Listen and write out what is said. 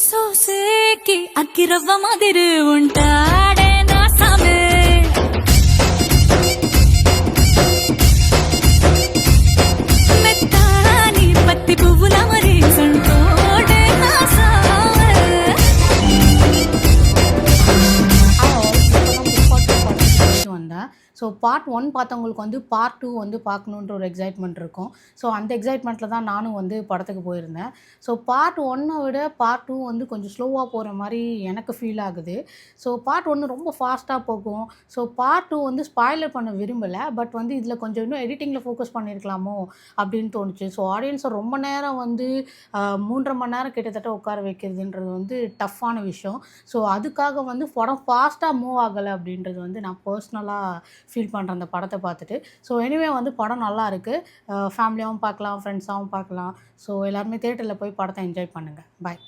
సోసేకి అక్కిరవ్వ మాదిరి ఉంటాడే నా సామే మెత్తాని పత్తి పువ్వుల మరి సంటోడే నా సామే வந்தேன். ஸோ பார்ட் 1 பார்த்தவங்களுக்கு வந்து பார்ட் 2 வந்து பார்க்கணுன்ற ஒரு எக்ஸைட்மெண்ட் இருக்கும். ஸோ அந்த எக்ஸைட்மெண்ட்டில் தான் நானும் வந்து படத்துக்கு போயிருந்தேன். ஸோ பார்ட் 1 விட பார்ட் 2 வந்து கொஞ்சம் ஸ்லோவாக போகிற மாதிரி எனக்கு ஃபீல் ஆகுது. ஸோ பார்ட் 1 ரொம்ப ஃபாஸ்ட்டாக போகும். ஸோ பார்ட் 2 வந்து ஸ்பாய்லர் பண்ண விரும்பலை. பட் வந்து இதில் கொஞ்சம் இன்னும் எடிட்டிங்கில் ஃபோக்கஸ் பண்ணியிருக்கலாமோ அப்படின்னு தோணுச்சு. ஸோ ஆடியன்ஸை ரொம்ப நேரம் வந்து 3.5 மணி நேரம் கிட்டத்தட்ட உட்கார வைக்கிறதுன்றது வந்து டஃப்பான விஷயம். ஸோ அதுக்காக வந்து படம் ஃபாஸ்ட்டாக மூவ் ஆகலை அப்படின்றது வந்து நான் பர்சனலாக ஃபீல் பண்ணுறேன் அந்த படத்தை பார்த்துட்டு. ஸோ எனிவே வந்து படம் நல்லா இருக்குது. ஃபேமிலியாகவும் பார்க்கலாம், ஃப்ரெண்ட்ஸாகவும் பார்க்கலாம். ஸோ எல்லாருமே தியேட்டரில் போய் படத்தை என்ஜாய் பண்ணுங்கள். பாய்.